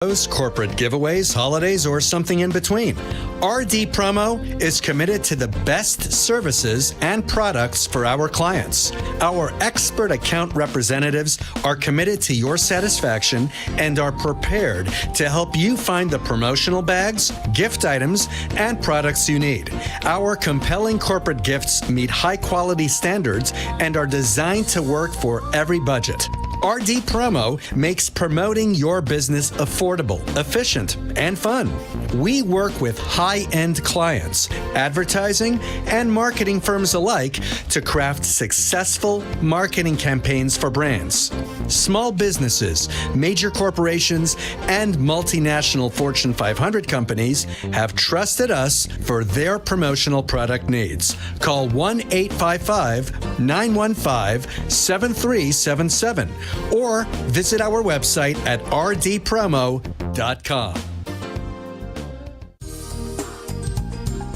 Corporate giveaways, holidays, or something in between. RD Promo is committed to the best services and products for our clients. Our expert account representatives are committed to your satisfaction and are prepared to help you find the promotional bags, gift items, and products you need. Our compelling corporate gifts meet high-quality standards and are designed to work for every budget. RD Promo makes promoting your business affordable, efficient, and fun. We work with high-end clients, advertising, and marketing firms alike to craft successful marketing campaigns for brands. Small businesses, major corporations, and multinational Fortune 500 companies have trusted us for their promotional product needs. Call 1-855-915-7377 or visit our website at rdpromo.com.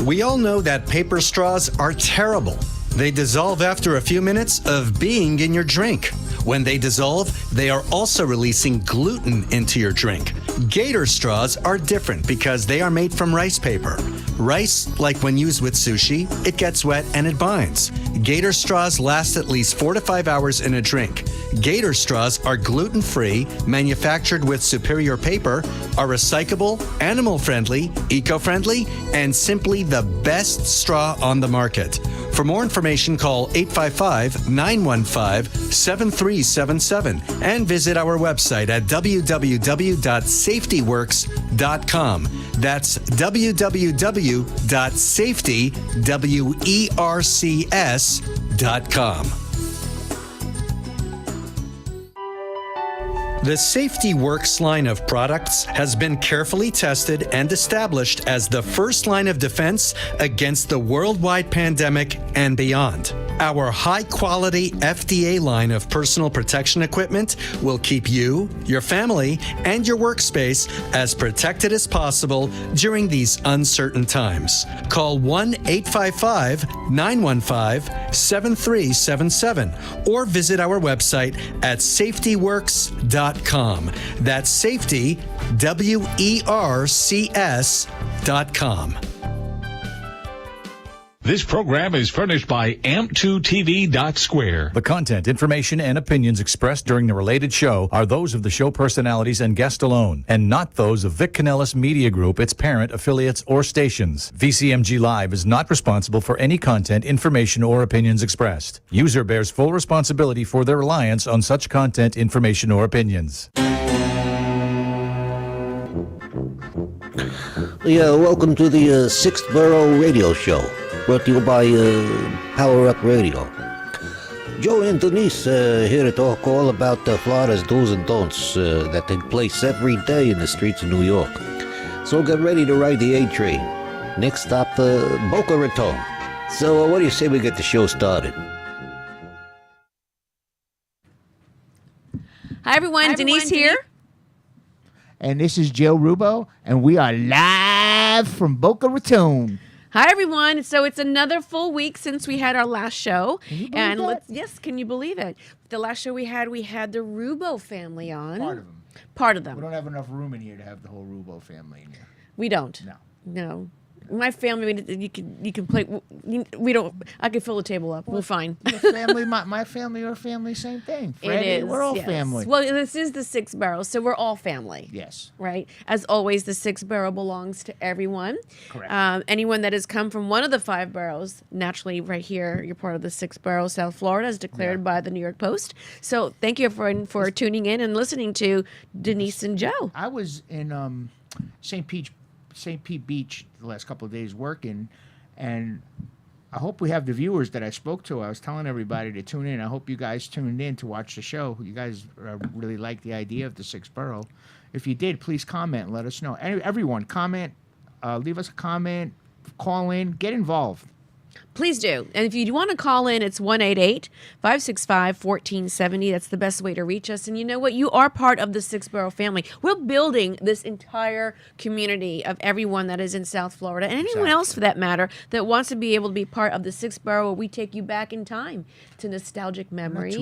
We all know that paper straws are terrible. They dissolve after a few minutes of being in your drink. When they dissolve, they are also releasing gluten into your drink. Gator straws are different because they are made from rice paper. Rice, like when used with sushi, it gets wet and it binds. Gator straws last at least 4 to 5 hours in a drink. Gator straws are gluten-free, manufactured with superior paper, are recyclable, animal-friendly, eco-friendly, and simply the best straw on the market. For more information, call 855-915-7377 and visit our website at www.safetyworks.com. That's www.safetyworks.com. The Safety Works line of products has been carefully tested and established as the first line of defense against the worldwide pandemic and beyond. Our high-quality FDA line of personal protection equipment will keep you, your family, and your workspace as protected as possible during these uncertain times. Call 1-855-915-7377 or visit our website at safetyworks.com. That's safety, WERCS.com. This program is furnished by amp2tv.square. The content, information, and opinions expressed during the related show are those of the show personalities and guest alone, and not those of Vic Canellis Media Group, its parent, affiliates, or stations. VCMG Live is not responsible for any content, information, or opinions expressed. User bears full responsibility for their reliance on such content, information, or opinions. Yeah, welcome to the Sixth Borough Radio Show, brought to you by Power Up Radio. Joe and Denise here to talk all about Florida's do's and don'ts that take place every day in the streets of New York. So get ready to ride the A train. Next stop, Boca Raton. So what do you say we get the show started? Hi everyone, Denise here. And this is Joe Rubo, and we are live from Boca Raton. Hi everyone. So it's another full week since we had our last show. Can you believe that? Yes, can you believe it? The last show we had the Rubo family on. Part of them. We don't have enough room in here to have the whole Rubo family in here. We don't. No. My family, you can play. We don't. I can fill the table up. We're fine. Your family, my family, your family, same thing. Freddie, it is. We're all yes. family. Well, this is the Sixth Borough, so we're all family. Yes. Right. As always, the Sixth Borough belongs to everyone. Correct. Anyone that has come from one of the 5 boroughs, naturally, right here, you're part of the Sixth Borough, South Florida, as declared by the New York Post. So thank you for tuning in and listening to Denise and Joe. I was in St. Pete Beach the last couple of days working, and I hope we have the viewers that I spoke to. I was telling everybody to tune in. I hope you guys tuned in to watch the show. You guys really like the idea of the Sixth Borough. If you did, please comment and let us know. Everyone, comment, leave us a comment, call in, get involved. Please do. And if you want to call in, it's 1-888-565-1470. That's the best way to reach us. And you know what? You are part of the Six Borough family. We're building this entire community of everyone that is in South Florida and anyone else for that matter that wants to be able to be part of the Six Borough where we take you back in time to nostalgic memories.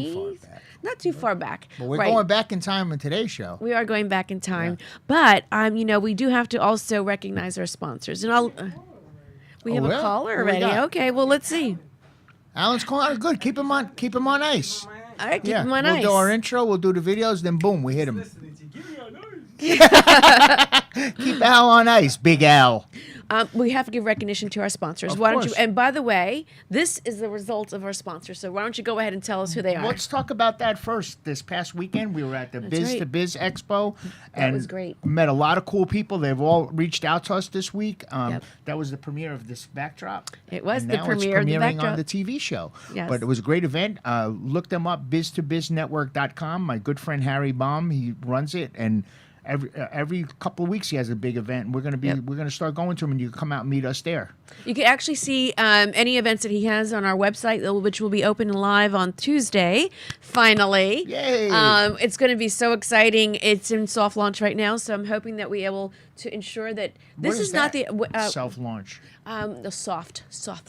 Not too far back. But we're going back in time in today's show. We are going back in time. But, we do have to also recognize our sponsors. And we have a caller already. Okay, well, let's see. Alan's calling. Good. Keep him on ice. All right, keep him on ice. We'll do our intro. We'll do the videos. Then boom, we hit him. Keep Al on ice, Big Al. We have to give recognition to our sponsors. Why don't you? And by the way, this is the result of our sponsors. So why don't you go ahead and tell us who they are? Let's talk about that first. This past weekend, we were at the Biz to Biz Expo, That was great. Met a lot of cool people. They've all reached out to us this week. That was the premiere of this backdrop. It was and the now premiere it's of the premiering backdrop on the TV show. Yes. But it was a great event. Look them up, biztobiznetwork.com. My good friend Harry Baum, he runs it, and every couple of weeks he has a big event, and we're gonna start going to him, and you can come out and meet us there. You can actually see any events that he has on our website, which will be open live on Tuesday. Finally, yay! It's going to be so exciting. It's in soft launch right now, so I'm hoping that we're able to ensure that this is not the self launch. The soft.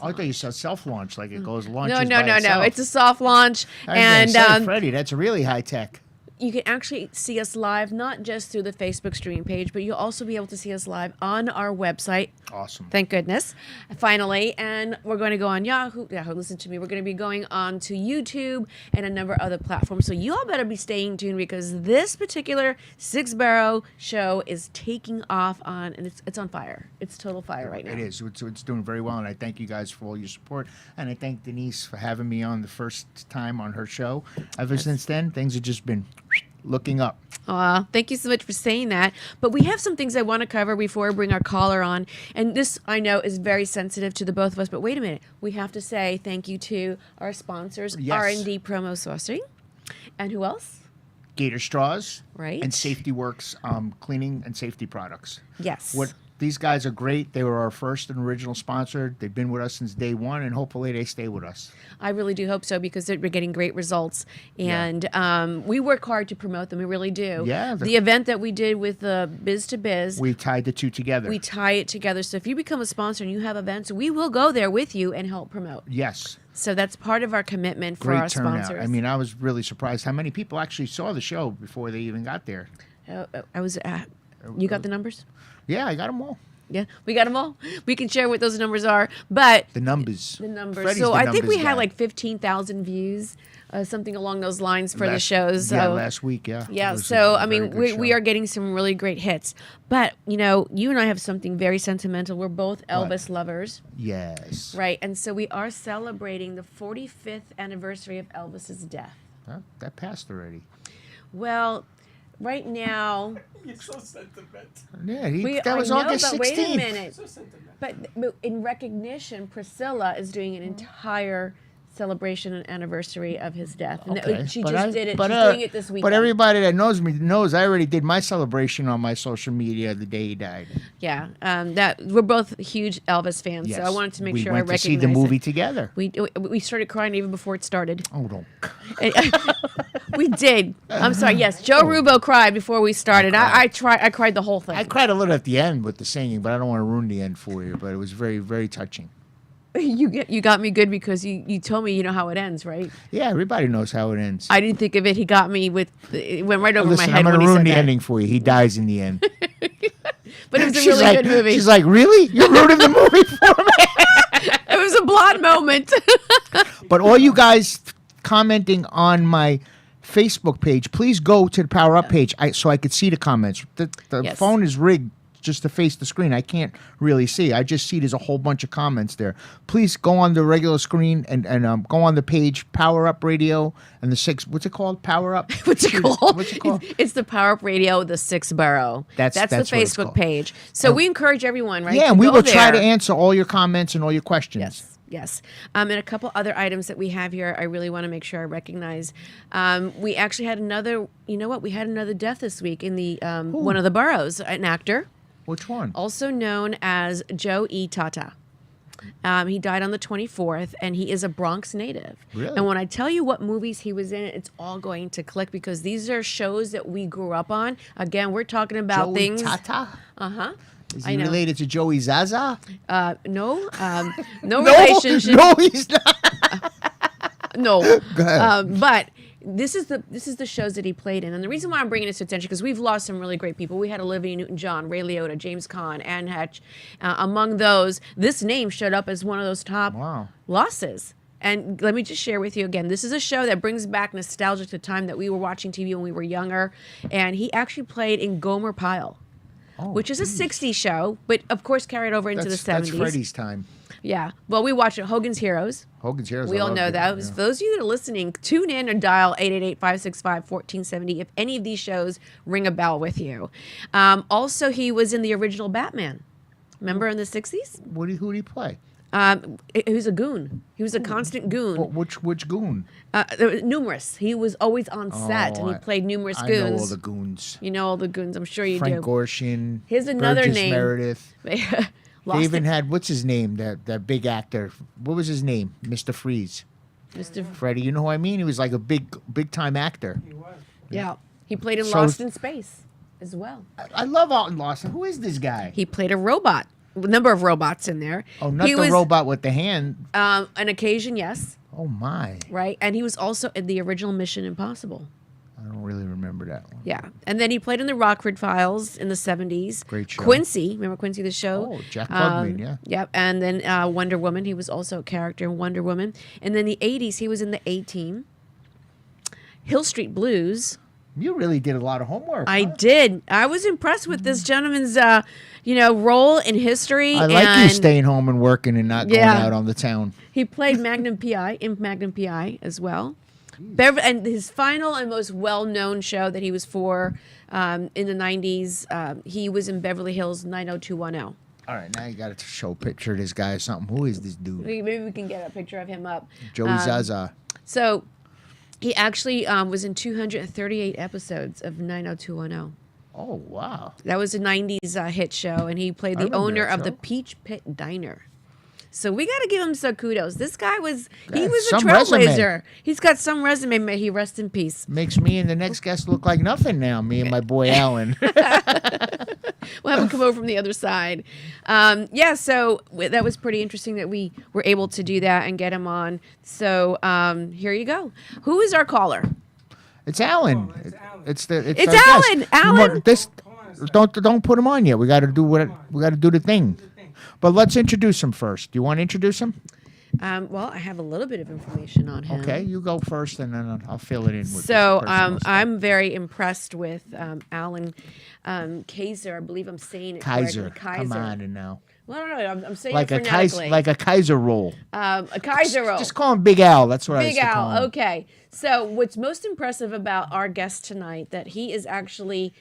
I thought you said self launch, like it goes launches. No. by itself. It's a soft launch, I was gonna say, Freddie, that's really high tech. You can actually see us live, not just through the Facebook streaming page, but you'll also be able to see us live on our website. Awesome. Thank goodness. Finally. And we're going to go on Yahoo, listen to me. We're going to be going on to YouTube and a number of other platforms. So you all better be staying tuned because this particular Six Borough show is taking off and it's on fire. It's total fire right now. It is. It's doing very well, and I thank you guys for all your support. And I thank Denise for having me on the first time on her show. Ever since then, things have just been looking up. Thank you so much for saying that. But we have some things I want to cover before we bring our caller on. And this, I know, is very sensitive to the both of us. But wait a minute. We have to say thank you to our sponsors, Yes. R&D Promo Sourcing. And who else? Gator Straws. Right. And Safety Works cleaning and safety products. Yes. These guys are great. They were our first and original sponsor. They've been with us since day one, and hopefully they stay with us. I really do hope so because we're getting great results. And we work hard to promote them. We really do. Yeah. The event that we did with the Biz to Biz. We tied the two together. We tie it together. So if you become a sponsor and you have events, we will go there with you and help promote. Yes. So that's part of our commitment for Great our turnout. sponsors. I mean, I was really surprised how many people actually saw the show before they even got there. You got the numbers? Yeah, I got them all. Yeah, we got them all. We can share what those numbers are, but The numbers. Freddie's so I think we had like 15,000 views, something along those lines for the shows. So. Yeah, last week, yeah. Yeah, It was so a I mean, very good we show. are getting some really great hits. But you and I have something very sentimental. We're both Elvis lovers, Yes. right? And so we are celebrating the 45th anniversary of Elvis's death. Huh? That passed already. Well, right now. You're so sentimental. Yeah, that was August 16th. But wait a minute. But in recognition, Priscilla is doing an entire celebration and anniversary of his death. And Okay. she But just did it. but, She's doing it this weekend. But everybody that knows me knows I already did my celebration on my social media the day he died. Yeah, that we're both huge Elvis fans, Yes. so I wanted to make we sure went I to see recognized the movie it. together. We started crying even before it started. Oh, don't. We did. I'm sorry. Yes, Joe Rubo cried before we started. I cried the whole thing. I cried a little at the end with the singing, but I don't want to ruin the end for you. But it was very, very touching. You got me good because you told me you know how it ends, right? Yeah, everybody knows how it ends. I didn't think of it. He got me with it went right over Listen, my head I'm when going he to ruin said the that. ending for you. He dies in the end. But it was a She's really like, good movie. She's like, really? You're ruining the movie for me? It was a blonde moment. But all you guys commenting on my Facebook page, please go to the Power Up page so I could see the comments. The Yes. phone is rigged just to face the screen. I can't really see. I just see there's a whole bunch of comments there. Please go on the regular screen and go on the page, Power Up Radio, and the six, what's it called? Power Up? What's it called? What's it called? It's the Power Up Radio, the Six Borough. That's the what it's Facebook called. page. So we encourage everyone, right? Yeah, to and we go will try to there. answer all your comments and all your questions. Yes. And a couple other items that we have here, I really want to make sure I recognize. We actually had another. You know what? We had another death this week in the one of the boroughs. An actor, Which one? also known as Joe E. Tata. He died on the 24th, and he is a Bronx native. Really? And when I tell you what movies he was in, it's all going to click because these are shows that we grew up on. Again, we're talking about Joey things. Tata? Uh-huh. Is I he know. related to Joey Zaza? No, no relationship. No, he's not. No. Go ahead. But this is the shows that he played in, and the reason why I'm bringing this to attention because we've lost some really great people. We had Olivia Newton-John, Ray Liotta, James Caan, Anne Hatch. Among those, this name showed up as one of those top losses. And let me just share with you again. This is a show that brings back nostalgia to the time that we were watching TV when we were younger, and he actually played in Gomer Pyle, which is a '60s show, but of course carried over into the '70s. That's Freddie's time. Yeah. Well, we watch it. Hogan's Heroes. Hogan's Heroes. We I all love know it, that. yeah. For those of you that are listening, tune in or dial 888-565-1470 if any of these shows ring a bell with you. Also, he was in the original Batman. Remember in the 60s? Who did he play? He was a goon. He was a constant goon. Which goon? There were numerous. He was always on set, and he played numerous goons. I know all the goons. You know all the goons. I'm sure you Frank do. Gorshin. Here's another Burgess name. Meredith. Lost They even it. had, what's his name? That big actor. What was his name? Mr. Freeze. Mr. Freddie, you know who I mean? He was like a big time actor. Yeah. He played in So- Lost in Space as well. I love Alton Lawson. Who is this guy? He played a robot. A number of robots in there. Oh, not he the was, robot with the hand. An occasion, yes. Oh my! Right. And he was also in the original Mission Impossible. I don't really remember that one. Yeah. And then he played in the Rockford Files in the 70s. Great show. Quincy. Remember Quincy the show? Oh, Jack Klugman, yeah. Yep. And then Wonder Woman. He was also a character in Wonder Woman. And then the 80s, he was in the A-Team. Hill Street Blues. You really did a lot of homework. I huh? did. I was impressed with this gentleman's, role in history. I like you and staying home and working and not going Yeah. out on the town. He played Magnum PI in Magnum PI as well. And his final and most well-known show that he was for in the 90s, he was in Beverly Hills 90210. All right, now you got to show a picture of this guy or something. Who is this dude? Maybe we can get a picture of him up. Joey Zaza. So he actually was in 238 episodes of 90210. Oh, wow. That was a 90s hit show, and he played I the remember owner that of the show. Peach Pit Diner. So we got to give him some kudos. This guy was a some trailblazer. resume. He's got some resume. May he rest in peace. Makes me and the next guest look like nothing now, me and my boy Alan. We'll have him come over from the other side. So that was pretty interesting that we were able to do that and get him on. So here you go. Who is our caller? It's Alan. It's our Alan. guest. Alan. Don't put him on yet. We got to do the thing. But let's introduce him first. Do you want to introduce him? Well, I have a little bit of information on him. Okay, you go first, and then I'll fill it in with So this personal stuff. I'm very impressed with Alan Kaiser. I believe I'm saying it Kaiser. correctly. Kaiser. Come on and now. Well, no, I'm saying Like it a Kaiser, phonetically. like a Kaiser roll. A Kaiser roll. Just call him Big Al. That's what I Big used to call Al. him. Okay. So what's most impressive about our guest tonight that he is actually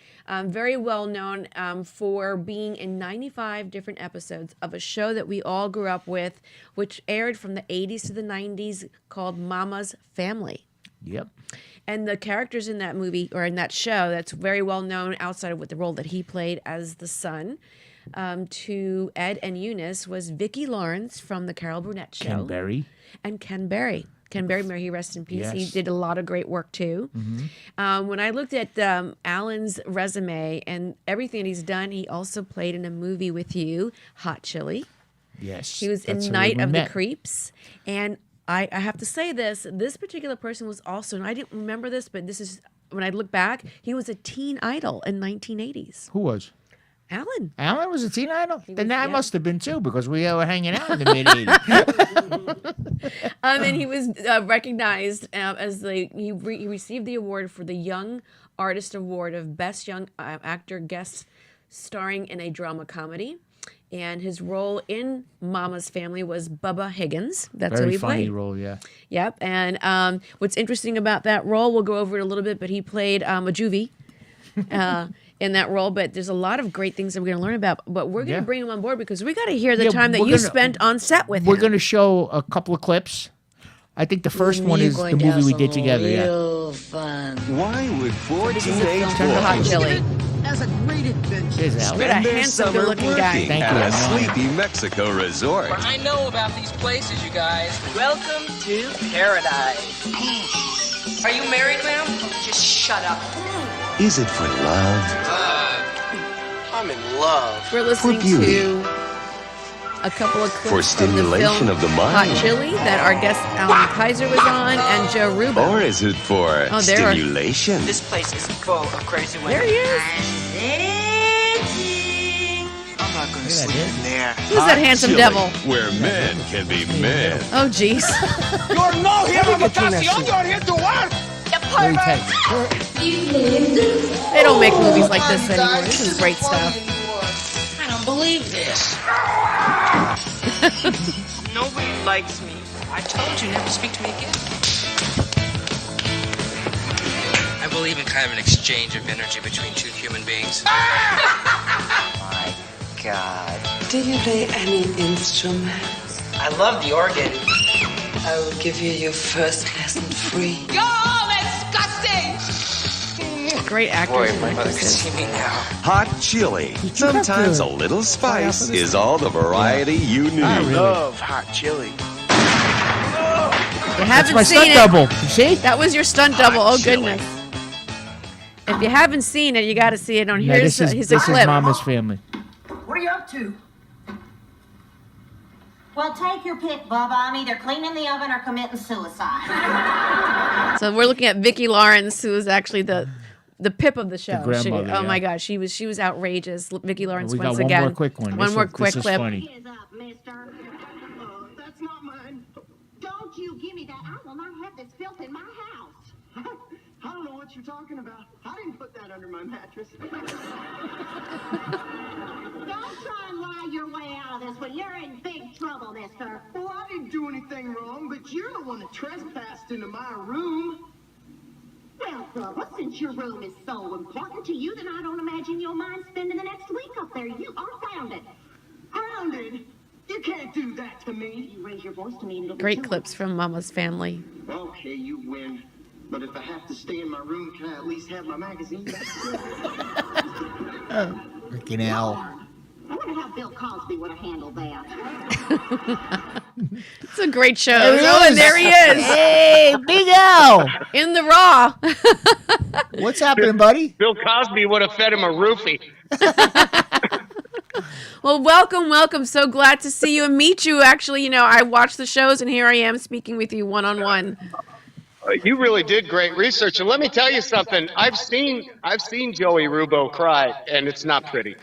very well known for being in 95 different episodes of a show that we all grew up with, which aired from the 80s to the 90s called Mama's Family. Yep. And the characters in that movie or in that show that's very well known outside of what the role that he played as the son to Ed and Eunice was Vicki Lawrence from the Carol Burnett Show. Ken Berry. And Ken Berry. Ken Berry, may he rest in peace. He Yes. did a lot of great work too. When I looked at Alan's resume and everything he's done, he also played in a movie with you, Hot Chili. Yes. He was that's in where Night we of met. the Creeps. And I have to say this particular person was also, and I didn't remember this, but this is, when I look back, he was a teen idol in 1980s. Who was? Alan. Alan was a teen idol? Then was, I yeah. must have been too, because we were hanging out in the mid 80s. And he was recognized as he received the award for the Young Artist Award of Best Young Actor Guest Starring in a Drama Comedy. And his role in Mama's Family was Bubba Higgins. That's who Very he funny played. role, yeah. Yep. And what's interesting about that role, we'll go over it a little bit, but he played a juvie in that role. But there's a lot of great things that we're going to learn about. But we're going to Yeah. bring him on board because we got to hear the Yeah, time that we're you gonna- spent on set with We're him. going to show a couple of clips. I think the first one is the movie we did together. Yeah. Real fun. Why would four This is a teenage film from the Hot boys Chili. as a great adventure. Cheers, Al. What a handsome, good-looking guy. Thank at you. a sleepy Mexico resort. I know about these places, you guys. Welcome to paradise. Are you married, ma'am? Just shut up. Is it for love? I'm in love. We're listening beauty. to a couple of clips For from the stimulation film of the Hot mind? Chili that our guest Alan Kaiser was on, and Joe Rubo. Or is it for Oh, there are- stimulation? This place is full of crazy women. There he is. I'm not gonna sleep in there. Who's that handsome Chili, devil? Where men can be men. Oh, jeez. Very tight. They don't make movies like this anymore. This is great stuff. I don't believe this. Nobody likes me. I told you never to speak to me again. I believe in kind of an exchange of energy between two human beings. My God. Do you play any instruments? I love the organ. I will give you your first lesson free. You're all disgusting! Great actors Boy, and my mother can actresses. see me now. Hot chili. Sometimes a little spice is all the variety you need. I really- Love hot chili. You That's haven't my seen stunt it. double. You see? That was your stunt double. Oh, chili. goodness. If you haven't seen it, you got to see it. On Yeah, here's this here's is a clip. Mama's Family. What are you up to? Well, take your pick, Bubba. I'm either cleaning the oven or committing suicide. So we're looking at Vicki Lawrence, who is actually the pip of the show. grandmother, oh yeah. my gosh, she was outrageous. Vicki Lawrence We got once one again. more quick one. One This more is- quick this is clip. funny. Is up, mister. That's not mine. Don't you give me that. I will not have this filth in my house. I don't know what you're talking about. I didn't put that under my mattress. Don't try and lie your way out of this one. You're in big trouble, mister. Well, I didn't do anything wrong, but you're the one that trespassed into my room. Well, Bubba, since your room is so important to you, then I don't imagine you'll mind spending the next week up there. You are founded. Grounded? You can't do that to me. You raise your voice to me and it'll be Great too clips from Mama's Family. Okay, you win. But if I have to stay in my room, can I at least have my magazine? Freaking hell. I wonder how Bill Cosby would have handled that. It's a great show. There he Oh, is. and there he is Hey, Big Al. in the Raw. What's happening, buddy? Bill Cosby would have fed him a roofie. Well, welcome. So glad to see you and meet you. Actually, I watch the shows, and here I am speaking with you one-on-one. You really did great research, and let me tell you something. I've seen Joey Rubo cry, and it's not pretty.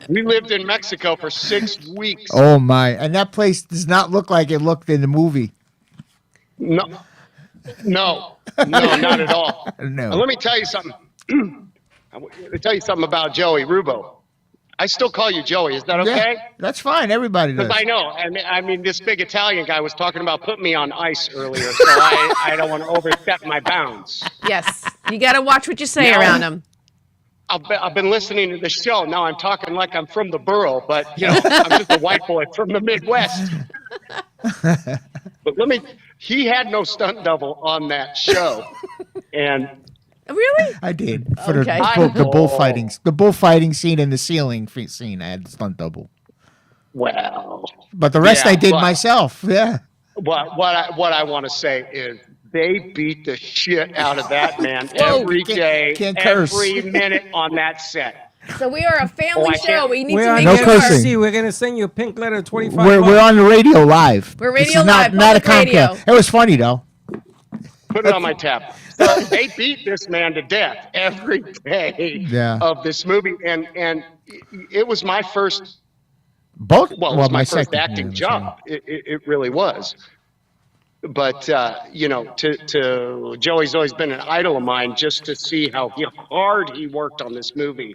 We lived in Mexico for 6 weeks. Oh, my. And that place does not look like it looked in the movie. No, not at all. No. Let me tell you something. Let me tell you something about Joey Rubo. I still call you Joey. Is that okay? Yeah, that's fine. Everybody does. Because I know. I mean, this big Italian guy was talking about putting me on ice earlier, so I don't want to overstep my bounds. Yes, you got to watch what you say Now- around him. I've been listening to the show. Now I'm talking like I'm from the borough, but, I'm just a white boy from the Midwest. But he had no stunt double on that show. And Really? I did. For Okay. the bullfighting scene and the ceiling scene, I had stunt double. well, But the rest Yeah, I did but- myself. Yeah. what I want to say is they beat the shit out of that man Whoa. every day, Can't curse. every minute on that set. So we are a family Oh, I show. can't- We need We're to on make No sure. cursing. NBC. We're gonna send you a pink letter, 25 We're bucks. on the radio live. We're This radio is not, live, not a public radio. Comcast. It was funny, though. Put it on my tab. So they beat this man to death every day Yeah. of this movie, and it was my first. Both. Well, it was my first second, acting yeah, job. It really was. But to Joey's always been an idol of mine, just to see how hard he worked on this movie.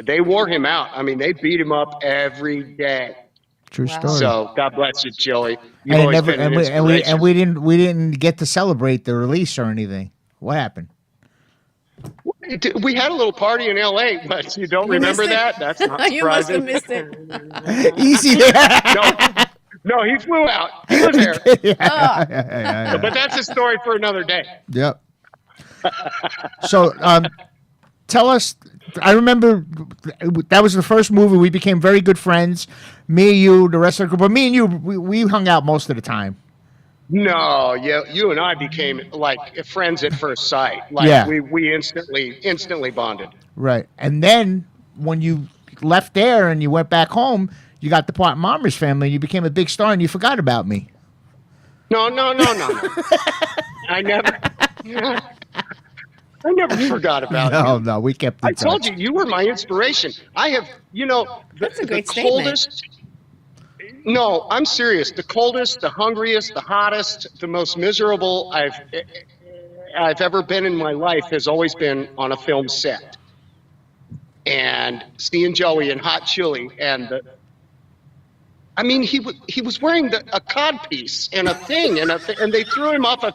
They wore him out. I mean, they beat him up every day. True story. So God bless you, Joey. You've and, it always never, been an and inspiration. we didn't get to celebrate the release or anything. What happened? We had a little party in L.A., but you don't remember missed it? that? That's not You must have surprising. missed it. Easy there. No, he flew out. He was there. yeah. But that's a story for another day. Yep. So, tell us. I remember that was the first movie. We became very good friends. Me, you, the rest of the group. But me and you, we hung out most of the time. No, you and I became like friends at first sight. Like Yeah. we instantly bonded. Right. And then when you left there and you went back home, you got the part in Mama's Family and you became a big star and you forgot about me. No. I never forgot about you. No, we kept in I told touch. you were my inspiration. I have, That's a great the statement. coldest. No, I'm serious. The coldest, the hungriest, the hottest, the most miserable I've ever been in my life has always been on a film set. And seeing Joey in hot chili he was wearing a codpiece and a thing and they threw him off a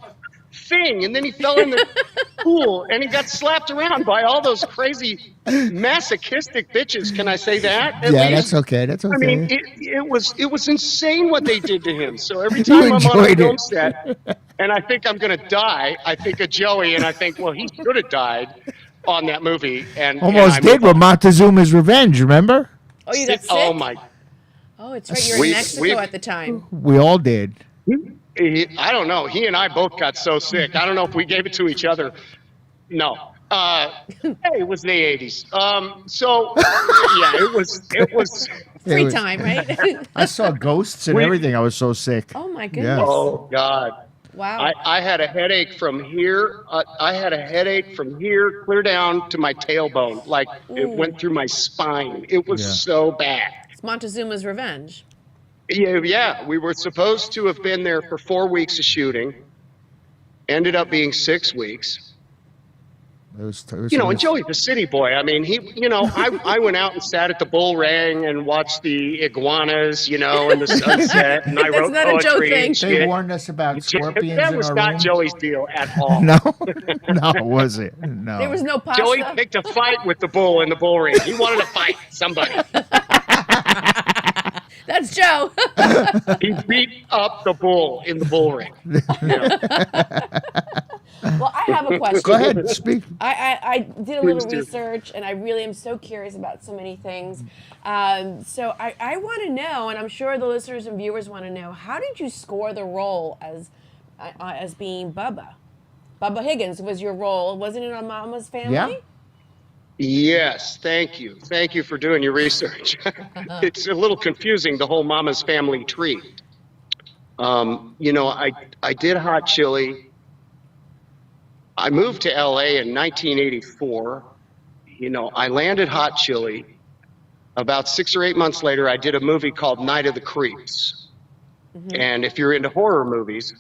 thing and then he fell in the pool and he got slapped around by all those crazy masochistic bitches. Can I say that? At Yeah, least? that's okay. That's okay. I mean, it was insane what they did to him. So every time I'm on a enjoyed film it. set and I think I'm going to die, I think of Joey and I think, well, he should have died on that movie. And Almost and I did move with on. Montezuma's Revenge, remember? Oh, you got sick? Oh my! Oh, it's right. You were in Mexico at the time. We all did. I don't know. He and I both got so sick. I don't know if we gave it to each other. No. Hey, it was the 80s. So yeah, it was Free time, right? I saw ghosts and everything. I was so sick. Oh my goodness. Oh God. Wow. I had a headache from here. I had a headache from here clear down to my tailbone. Like it went through my spine. It was so bad. It's Montezuma's Revenge. Yeah. We were supposed to have been there for 4 weeks of shooting. Ended up being 6 weeks. It was And Joey's a city boy. I mean, I went out and sat at the bull ring and watched the iguanas, and the sunset, and I wrote not a Joe poetry. thing. And They shit. warned us about scorpions That in was our not room. Joey's deal at all. No, was it? No. There was no pasta. Joey picked a fight with the bull in the bull ring. He wanted to fight somebody. That's Joe. He beat up the bull in the bull ring. Well, I have a question. Go ahead, speak. I did a little Please do. research, and I really am so curious about so many things. So I want to know, and I'm sure the listeners and viewers want to know, how did you score the role as being Bubba? Bubba Higgins was your role. Wasn't it on Mama's Family? Yeah. Yes, thank you. Thank you for doing your research. It's a little confusing, the whole Mama's Family tree. I did Hot Chili. I moved to LA in 1984. I landed Hot Chili. About 6 or 8 months later, I did a movie called Night of the Creeps. Mm-hmm. And if you're into horror movies,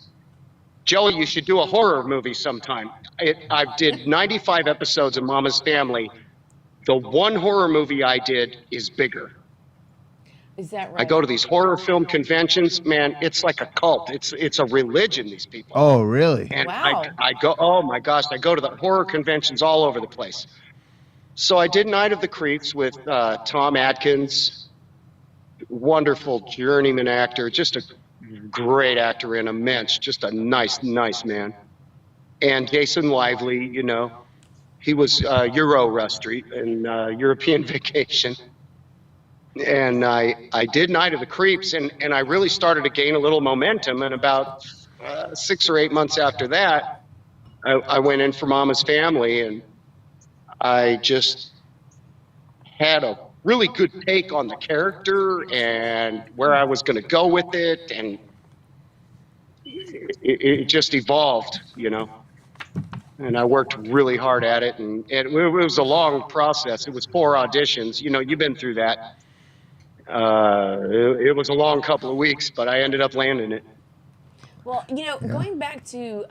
Joey, you should do a horror movie sometime. I did 95 episodes of Mama's Family. The one horror movie I did is bigger. Is that right? I go to these horror film conventions, man. It's like a cult. It's a religion. These people. Oh, really? And Wow. I go. Oh my gosh! I go to the horror conventions all over the place. So I did Night of the Creeps with Tom Atkins, wonderful journeyman actor, just a great actor and immense, just a nice man. And Jason Lively, he was Euro Rusty in European Vacation. And I did Night of the Creeps, and I really started to gain a little momentum. And about 6 or 8 months after that, I went in for Mama's Family, and I just had a really good take on the character and where I was going to go with it, and it just evolved, And I worked really hard at it, and it was a long process. It was 4 auditions. You've been through that. It was a long couple of weeks, but I ended up landing it. Well, going back to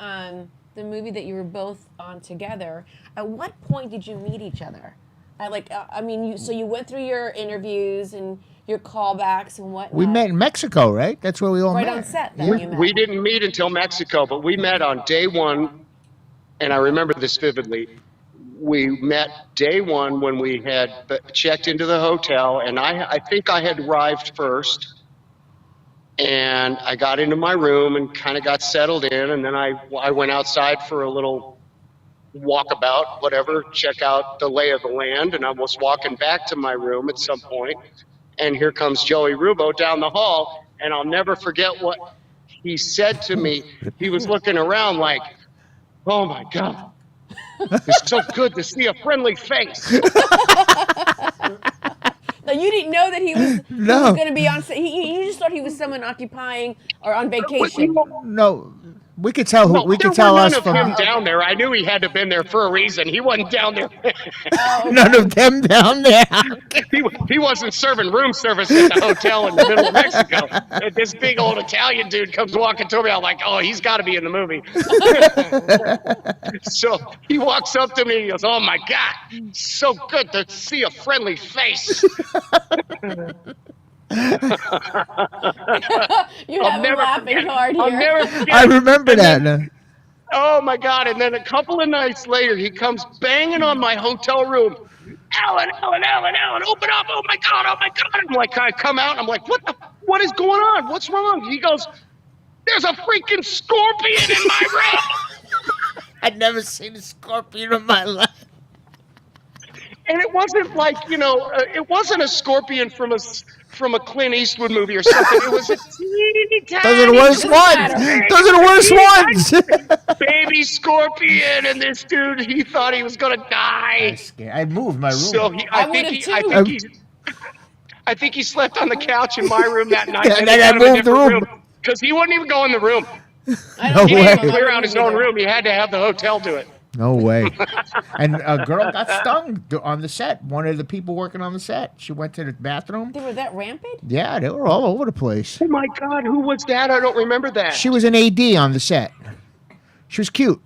the movie that you were both on together, at what point did you meet each other? So you went through your interviews and your callbacks and whatnot. We met in Mexico, right? That's where we all met. Right on set. That you met. We didn't meet until Mexico, but we met on day one, and I remember this vividly. We met day one when we had checked into the hotel, and I think I had arrived first. And I got into my room and kind of got settled in, and then I went outside for a little walk about, whatever, check out the lay of the land. And I was walking back to my room at some point, and here comes Joey Rubo down the hall. And I'll never forget what he said to me. He was looking around like, oh my God, it's so good to see a friendly face. Now, you didn't know that he was going to be on set. He just thought he was someone occupying or on vacation. No, we could tell who. No, We could there tell were us none of from him down there. I knew he had to have been there for a reason. He wasn't down there. none of them down there. He wasn't serving room service at the hotel in the middle of Mexico. And this big old Italian dude comes walking to me. I'm like, oh, he's got to be in the movie. So he walks up to me. He goes, oh, my God, so good to see a friendly face. You have him laughing hard here. I'll never forget. I remember that. Oh my God! And then a couple of nights later, he comes banging on my hotel room. Alan, open up! Oh my God! I'm like, I come out. And I'm like, what is going on? What's wrong? He goes, there's a freaking scorpion in my room. I'd never seen a scorpion in my life. And it wasn't like, it wasn't a scorpion from a Clint Eastwood movie or something. It was a teeny tiny. Those are the worst ones. Those are the worst ones. Baby scorpion, and this dude, he thought he was gonna die. I moved my room. So I think he slept on the couch in my room that night. And then I moved the room because he wouldn't even go in the room. No He way. had to clear out his own room. He had to have the hotel do it. No way. And a girl got stung on the set. One of the people working on the set. She went to the bathroom. They were that rampant? Yeah, they were all over the place. Oh my God, who was that? I don't remember that. She was an AD on the set. She was cute.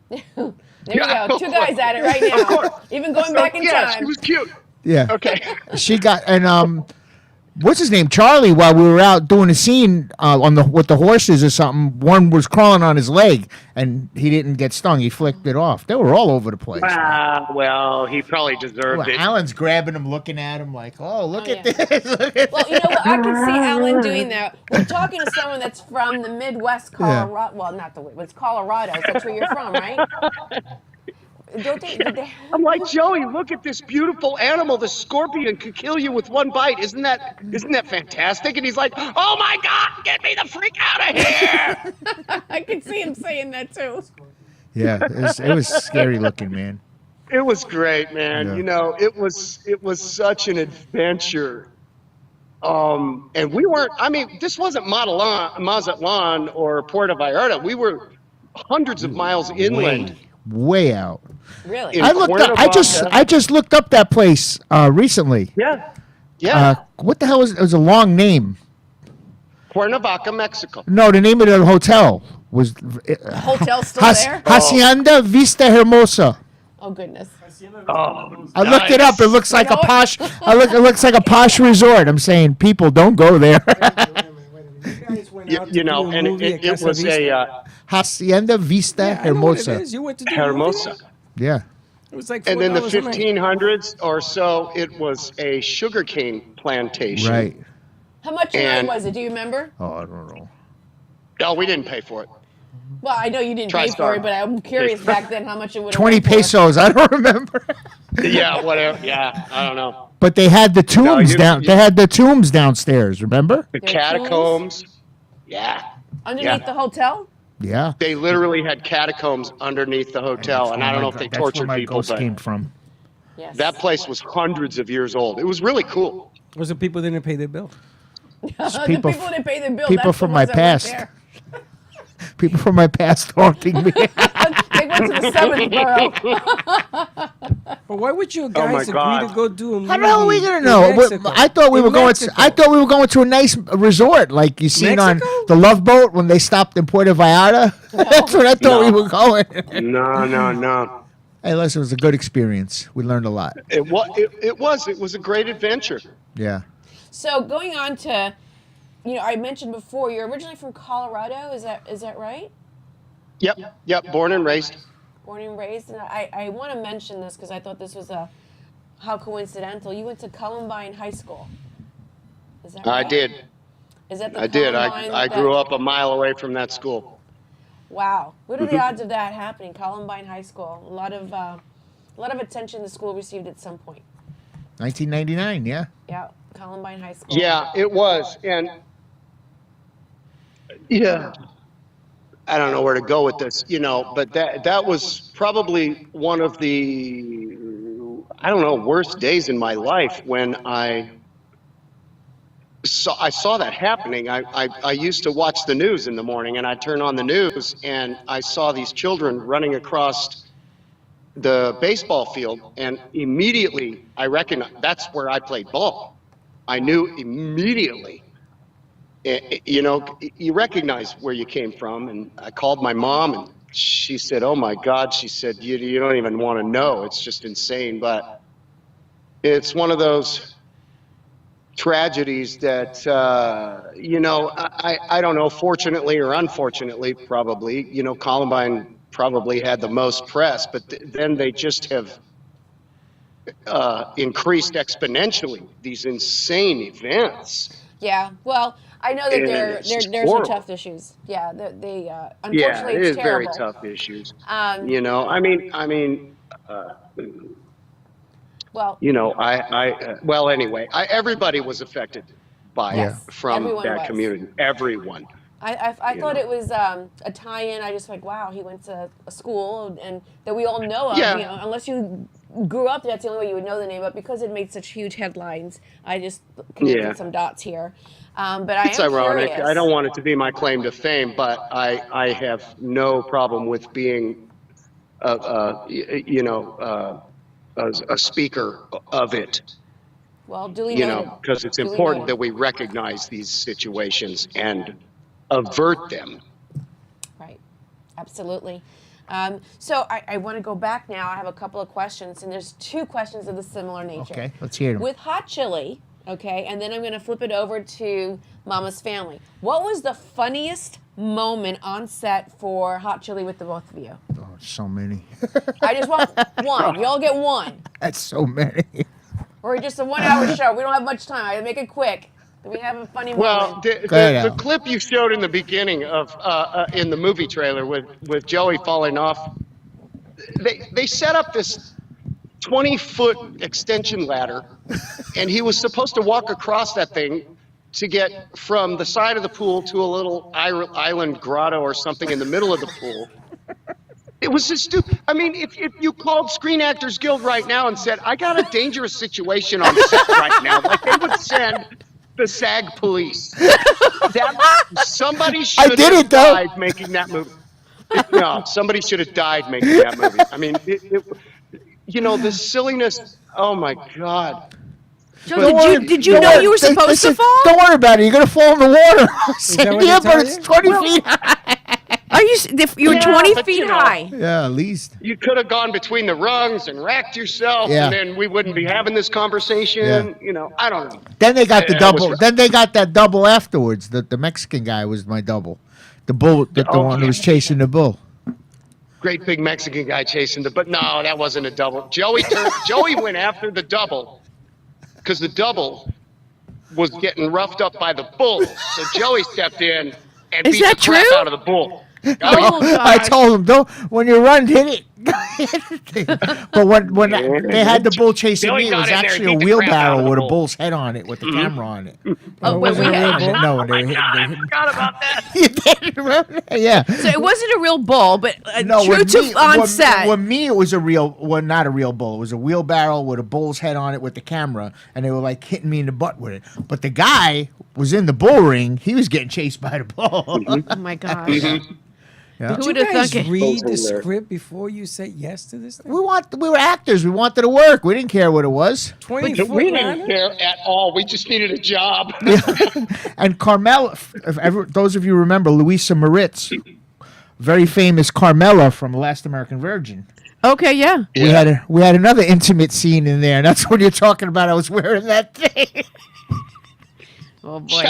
There you go. Two guys at it right now. Of course. Even going back in Yeah, time. she was cute. Yeah. Okay. She got what's his name? Charlie. While we were out doing a scene with the horses or something, one was crawling on his leg, and he didn't get stung. He flicked it off. They were all over the place. Well, he probably deserved it. Alan's grabbing him, looking at him like, "Oh, look at this!" Look at Well, you know what? I can see Alan doing that. We're talking to someone that's from the Midwest, Colorado. Well, not it's Colorado. So that's where you're from, right? Don't they? I'm like, Joey, look at this beautiful animal. The scorpion could kill you with one bite. Isn't that fantastic? And he's like, oh my God, get me the freak out of here. I can see him saying that too. Yeah, it was scary looking, man. It was great, man. Yeah. It was such an adventure. And we weren't. I mean, this wasn't Mazatlan or Puerto Vallarta. We were hundreds of miles inland. Way out. Really? I just looked up that place recently. Yeah. What the hell it was a long name. Cuernavaca, Mexico. No, the name of the hotel was Hotel's still there? Hacienda Vista Hermosa. Oh goodness. Oh, I looked it up. It looks like a posh. It looks like a posh resort. I'm saying, people, don't go there. It was a Hacienda Vista Hermosa. You went to do Hermosa. Yeah. It was like And in the $4 a night. 1500s or so, it was a sugarcane plantation. Right. How much a night was it? Do you remember? Oh, I don't know. No, we didn't pay for it. Well, I know you didn't pay for it, but I'm curious back then how much it would have 20 pesos. I don't remember. Yeah, whatever. Yeah, I don't know. But they had the tombs They had the tombs downstairs. Remember? The catacombs. Yeah. Underneath the hotel? Yeah. They literally had catacombs underneath the hotel, and I don't know if they tortured people, ghost but came from. Yes. that place was hundreds of years old. It was really cool. Was the people didn't pay their bill? The people didn't pay their bill. People That's from the my ones that weren't past. there. People from my past haunting me. They went to the seventh borough. But why would you guys agree to go do a movie? How the hell are we gonna in know? Mexico? I thought we In were going. Mexico. I thought we were going to a nice resort, like you seen on the Love Boat when they stopped in Puerto Vallarta. That's what I thought we were going. No. Hey, listen, it was a good experience. We learned a lot. It was a great adventure. Yeah. So going on to, I mentioned before, you're originally from Colorado. Is that right? Yep. Born and raised. Born and raised. And I want to mention this because I thought this was how coincidental. You went to Columbine High School. Is that right? I did. Is that the I did. Columbine I grew up a mile away from that school. Wow. What are the odds of that happening? Columbine High School. A lot of attention the school received at some point. 1999, yeah. Yeah, Columbine High School. Yeah, it was. And yeah, I don't know where to go with this, but that was probably one of the, I don't know, worst days in my life when I saw that happening. I used to watch the news in the morning, and I'd turn on the news, and I saw these children running across the baseball field, and immediately I recognized that's where I played ball. I knew immediately. You recognize where you came from, and I called my mom, and she said, "Oh my God," she said, "you don't even want to know. It's just insane." But it's one of those tragedies that I don't know, fortunately or unfortunately, probably, Columbine probably had the most press, but then they just have increased exponentially, these insane events. Yeah, well, I know that there's some tough issues. Yeah, they unfortunately it is it's terrible. very tough issues. Well, anyway, everybody was affected by from that community. Everyone. I thought it was a tie-in. I just wow, he went to a school and that we all know of. Yeah. Unless you grew up, that's the only way you would know the name. But because it made such huge headlines, I just connected some dots here. But it's ironic. Curious. I don't want it to be my claim to fame, but I have no problem with being, a speaker of it. Well, duly noted. Because it's important that we recognize these situations and avert them. Right. Absolutely. So I want to go back now. I have a couple of questions, and there's two questions of a similar nature. Okay, let's hear them. With hot chili, okay, and then I'm going to flip it over to Mama's Family. What was the funniest moment on set for hot chili with the both of you? Oh, so many. I just want one. You all get one. That's so many. Or just a 1 hour show. We don't have much time. I gotta make it quick. Do we have a funny moment? Well, the clip you showed in the beginning of in the movie trailer with Joey falling off, they set up this 20-foot extension ladder, and he was supposed to walk across that thing to get from the side of the pool to a little island grotto or something in the middle of the pool. It was just stupid. I mean, if you called Screen Actors Guild right now and said, "I got a dangerous situation on set right now," like they would send the SAG police. Somebody should have died making that movie. No, somebody should have died making that movie. I mean, the silliness. Oh my God. Joe, did you know you were supposed to fall? Don't worry about it. You're gonna fall in the water. Yeah, but it's 20 feet high. You were 20 feet high. Yeah, at least. You could have gone between the rungs and racked yourself, and then we wouldn't be having this conversation. Yeah. I don't know. Then they got the double. Then they got that double afterwards. The Mexican guy was my double. The bull, the one who was chasing the bull. Great big Mexican guy chasing but no, that wasn't a double. Joey went after the double because the double was getting roughed up by the bull. So Joey stepped in and beat the crap out of the bull. I told him, don't. When you run, hit it. But when they had the bull chasing me, it was actually a wheelbarrow with a bull's head on it with the camera on it. Oh, it wasn't a real bull. No, they forgot about that. You didn't remember that? Yeah. So it wasn't a real bull, but true to on set. With me, it was not a real bull. It was a wheelbarrow with a bull's head on it with the camera, and they were like hitting me in the butt with it. But the guy was in the bull ring. He was getting chased by the bull. Oh my gosh. Yeah. Did you guys read the script before you said yes to this thing? We were actors. We wanted to work. We didn't care what it was. We didn't care at all. We just needed a job. And Carmela, those of you remember Louisa Moritz, very famous Carmela from Last American Virgin. Okay, yeah. We had another intimate scene in there, and that's what you're talking about. I was wearing that thing. Oh boy.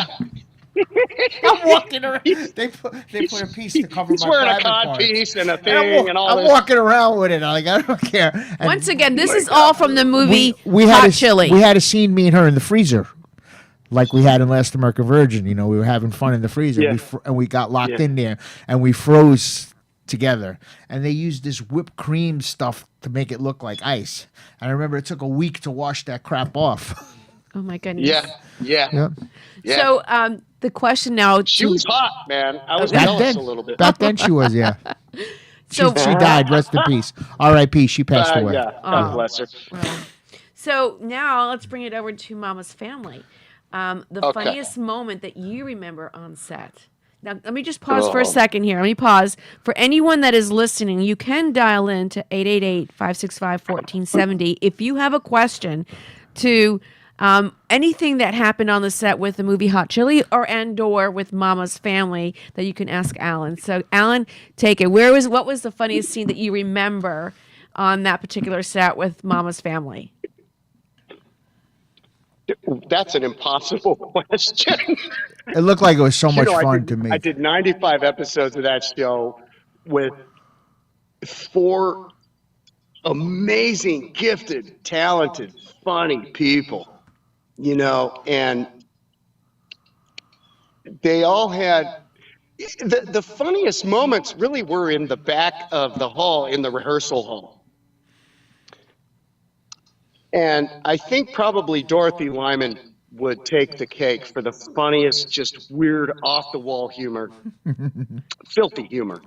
I'm walking around. They put a piece to cover my private parts. He's wearing a cod piece and a thing and all this. I'm walking around with it. I don't care. And once again, this is all from the movie Hot Chili. We had a scene, me and her, in the freezer. like we had in Last American Virgin. You know, we were having fun in the freezer, Yeah. and we got locked Yeah. in there, and we froze together. And they used this whipped cream stuff to make it look like ice. And I remember it took a week to wash that crap off. Oh my goodness. Yeah. So the question now. She was hot, man. I was Back jealous then, a little bit. back then she was, yeah. So she died. Rest in peace. R.I.P. She passed away. Yeah, God bless her. So now let's bring it over to Mama's Family. The funniest moment that you remember on set. Now, let me just pause for a second here. Let me pause. For anyone that is listening, you can dial in to 888-565-1470 if you have a question to anything that happened on the set with the movie Hot Chili or with Mama's Family that you can ask Alan. So, Alan, take it. What was the funniest scene that you remember on that particular set with Mama's Family? That's an impossible question. It looked like it was so much fun to me. I did 95 episodes of that show with 4 amazing, gifted, talented, funny people, you know, and they all had the funniest moments really were in the back of the hall, in the rehearsal hall. And I think probably Dorothy Lyman would take the cake for the funniest, just weird, off-the-wall humor, filthy humor,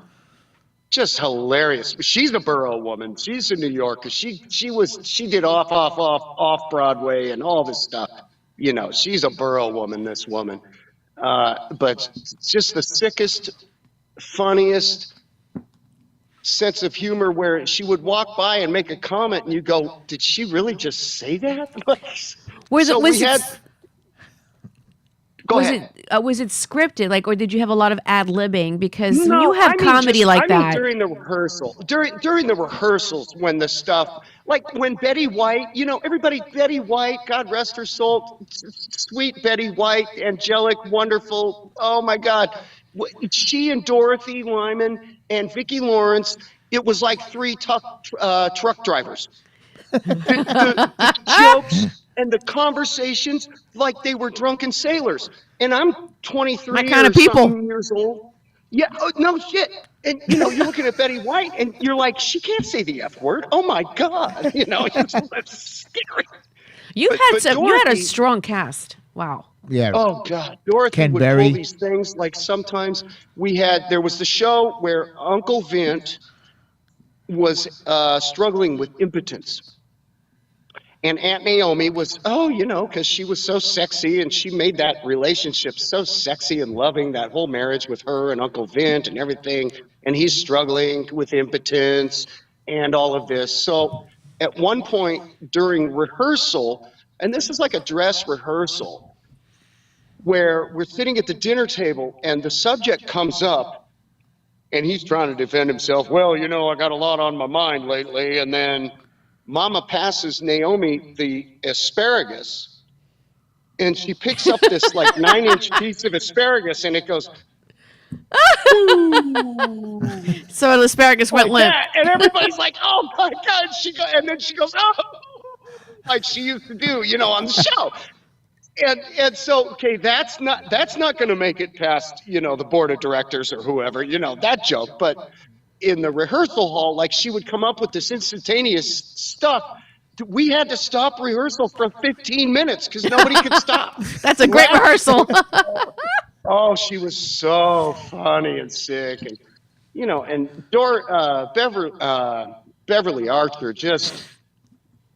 just hilarious. She's a borough woman. She's a New Yorker. She did off Broadway and all this stuff. You know, she's a borough woman. This woman, but just the sickest, funniest sense of humor where she would walk by and make a comment and you go, did she really just say that? Was it scripted, like, or did you have a lot of ad-libbing? Because when No, you have comedy like that. during the rehearsal, during the rehearsals, when the stuff, like when Betty White, you know, Betty White, God rest her soul, sweet Betty White, angelic, wonderful, oh my God. She and Dorothy Lyman and Vicki Lawrence, it was like 3 truck drivers. The jokes and the conversations like they were drunken sailors. And I'm 23 My kind of people. years old. Yeah, no shit. And, you know, you're looking at Betty White and you're like, she can't say the F word. Oh, my God. You know, it's scary. You had a strong cast. Wow. Yeah. Oh God, Dorothy Ken would Berry. pull these things. Like sometimes there was the show where Uncle Vint was struggling with impotence, and Aunt Naomi was, because she was so sexy and she made that relationship so sexy and loving, that whole marriage with her and Uncle Vint and everything, and he's struggling with impotence and all of this. So at one point during rehearsal, and this is like a dress rehearsal, where we're sitting at the dinner table and the subject comes up and he's trying to defend himself. Well, you know, I got a lot on my mind lately. And then Mama passes Naomi the asparagus and she picks up this like 9-inch piece of asparagus and it goes, so the asparagus went limp. And everybody's like, oh my God. And then she goes, oh, like she used to do, you know, on the show. And so, okay, that's not going to make it past, you know, the board of directors or whoever, you know, that joke. But in the rehearsal hall, like she would come up with this instantaneous stuff. We had to stop rehearsal for 15 minutes because nobody could stop. That's a great rehearsal. Oh, she was so funny and sick. And, you know, and Beverly Archer just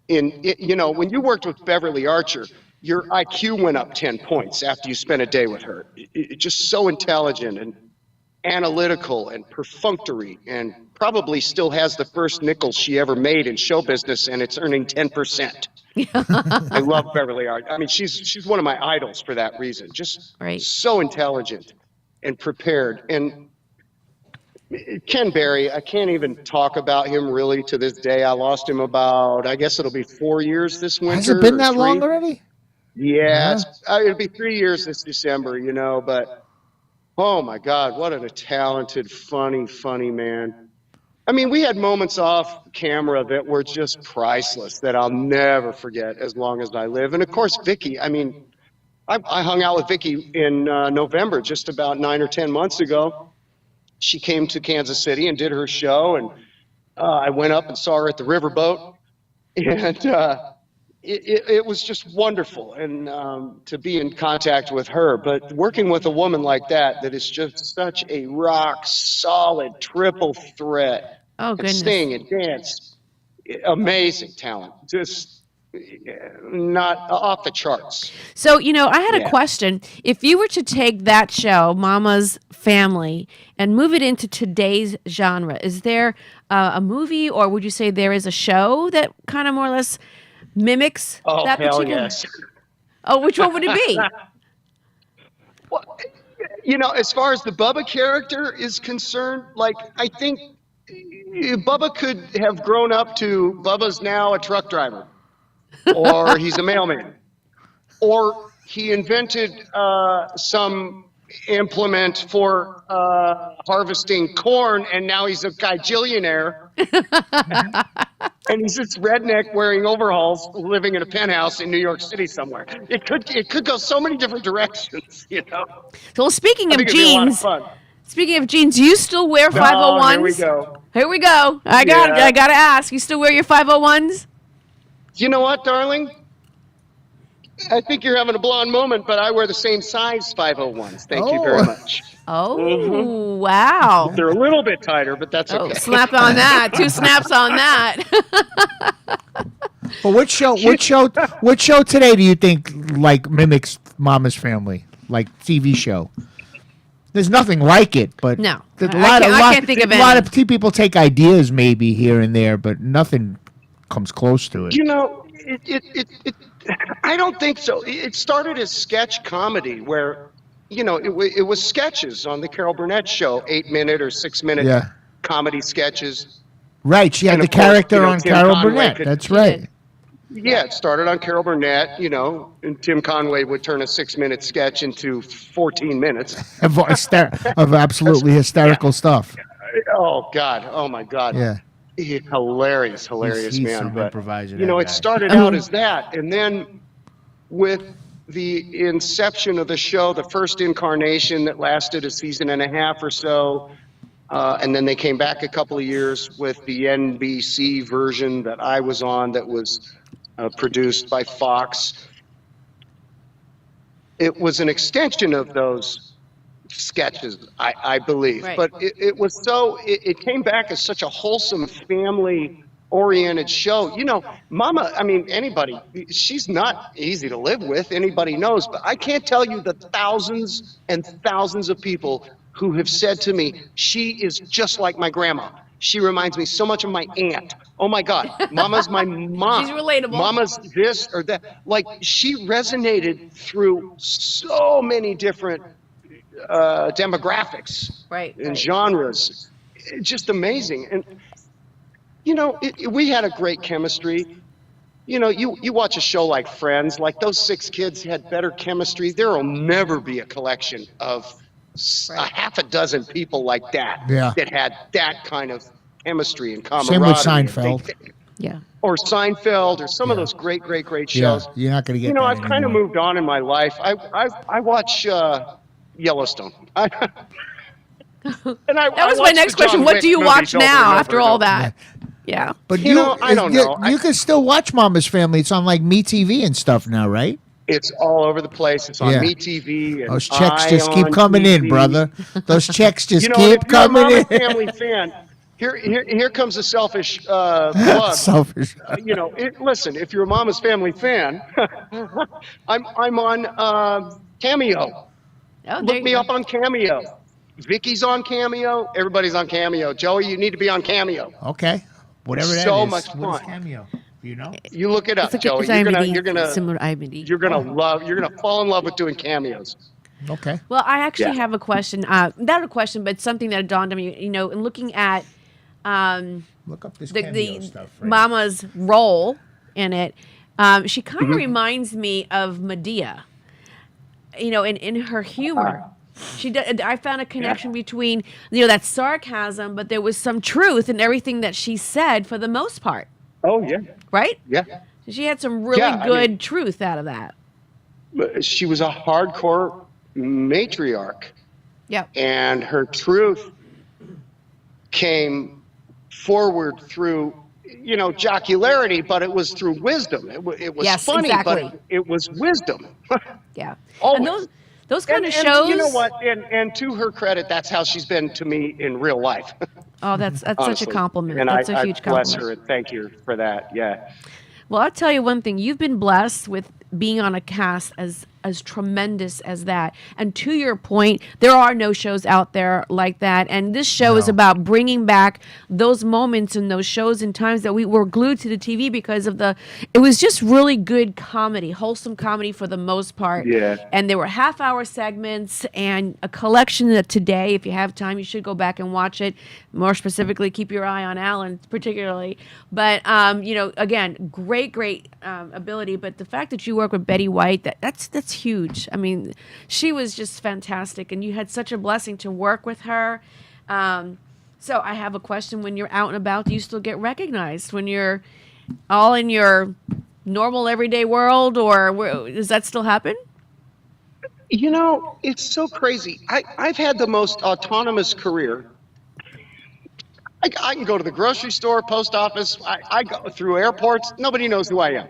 you know, when you worked with Beverly Archer, your IQ went up 10 points after you spent a day with her. Just so intelligent and analytical and perfunctory, and probably still has the first nickel she ever made in show business, and it's earning 10%. I love Beverly Archer. I mean, she's one of my idols for that reason. Just so intelligent and prepared. And Ken Berry, I can't even talk about him really to this day. I lost him about, I guess it'll be 4 years this winter. Has it been that long already? Yeah, it'll be 3 years this December, you know, but oh my God, what a talented, funny man. I mean, we had moments off camera that were just priceless that I'll never forget as long as I live. And of course, Vicki, I mean, I hung out with Vicky in November, just about 9 or 10 months ago. She came to Kansas City and did her show, and I went up and saw her at the Riverboat, and it was just wonderful, and to be in contact with her. But working with a woman like that is just such a rock solid triple threat. Oh, And goodness. sing and dance, amazing talent, just not off the charts. So, I had a Yeah. question. If you were to take that show, Mama's Family, and move it into today's genre, is there a movie, or would you say there is a show that kind of more or less mimics Oh, that hell particular? yes. Oh, which one would it be? Well, as far as the Bubba character is concerned, like, I think Bubba could have grown up to Bubba's now a truck driver, or he's a mailman, or he invented some implement for harvesting corn, and now he's a gajillionaire. And he's this redneck wearing overalls, living in a penthouse in New York City somewhere. It could go so many different directions, So, speaking I of think it'd be a lot of jeans, fun. do you still wear 501s? Here we go. Here we go. I got to ask. You still wear your 501s? You know what, darling? I think you're having a blonde moment, but I wear the same size 501s. Thank you very much. Oh, wow. They're a little bit tighter, but that's Oh, okay. slap on that. 2 snaps on that. But what show today do you think like mimics Mama's Family, like TV show? There's nothing like it, but No. I can't think of a lot any. of people take ideas maybe here and there, but nothing comes close to it. I don't think so. It started as sketch comedy where, it was sketches on the Carol Burnett show, 8-minute or 6-minute Yeah. comedy sketches. Right, she had And the of course, character on Tim Carol Conway Burnett. could- That's right. Yeah, it started on Carol Burnett, and Tim Conway would turn a 6-minute sketch into 14 minutes. Of absolutely hysterical stuff. Oh, God. Oh, my God. Yeah. Hilarious He's man. some But, improviser, it that guy. started out as that. And then with the inception of the show, the first incarnation that lasted a season and a half or so, and then they came back a couple of years with the NBC version that I was on that was produced by Fox. It was an extension of those sketches, I believe. Right. But it came back as such a wholesome family-oriented show. Mama, anybody, she's not easy to live with, anybody knows, but I can't tell you the thousands and thousands of people who have said to me, she is just like my grandma. She reminds me so much of my aunt. Oh my God, Mama's my mom. She's relatable. Mama's this or that. Like, she resonated through so many different demographics and genres. Just amazing. And, we had a great chemistry. You watch a show like Friends, like those 6 kids had better chemistry. There will never be a collection of a half a dozen people like that that had that kind of chemistry and camaraderie. Same with Seinfeld. Yeah. Or Seinfeld, or some of those great Yeah, shows. you're not going to get that I've kind of anymore. moved on in my life. I watch Yellowstone. That was my next question. What do you watch now after all that? Yeah. But I don't know. You can still watch Mama's Family. It's on like MeTV and stuff now, right? It's all over the place. It's on Yeah. MeTV. And Those checks just keep coming in, TV. brother. Those checks just If keep you're a coming Mama in. Family fan, here comes a selfish plug. Selfish. Listen, if you're a Mama's Family fan, I'm on Cameo. Oh, Look me up on Cameo. Vicky's on Cameo. Everybody's on Cameo. Joey, you need to be on Cameo. Okay. Whatever that is. So much What is fun. Cameo? Do you know? You look it up, It's Joey. it's You're IMDb, gonna similar to IMDb. you're gonna fall in love with doing cameos. Okay. Well, I actually Yeah. have a question. Not a question, but something that dawned on me. In looking at Look up this the Cameo stuff. Right? Mama's role in it, she kind Mm-hmm. of reminds me of Medea. In her humor. I found a connection between that sarcasm, but there was some truth in everything that she said for the most part. Oh yeah. Right? Yeah. She had some really Yeah, good truth out of that. she was a hardcore matriarch. Yeah. And her truth came forward through, jocularity, but it was through wisdom. It was Yes, funny, exactly. but it was wisdom. Yeah. Always. And those kind of And shows. you know what? And to her credit, that's how she's been to me in real life. Oh, that's such a Honestly. compliment. And That's a I huge bless compliment. her and thank you for that. Yeah. Well, I'll tell you one thing. You've been blessed with being on a cast as tremendous as that. And to your point, there are no shows out there like that. And this show is about bringing back those moments and those shows and times that we were glued to the TV because of it was just really good comedy, wholesome comedy for the most part. Yeah. And there were half-hour segments and a collection that today, if you have time, you should go back and watch it. More specifically, keep your eye on Alan particularly. But, again, great ability. But the fact that you work with Betty White, that's huge. I mean, she was just fantastic, and you had such a blessing to work with her. So I have a question. When you're out and about, do you still get recognized when you're all in your normal everyday world, or does that still happen? It's so crazy. I've had the most autonomous career. I can go to the grocery store, post office. I go through airports. Nobody knows who I am.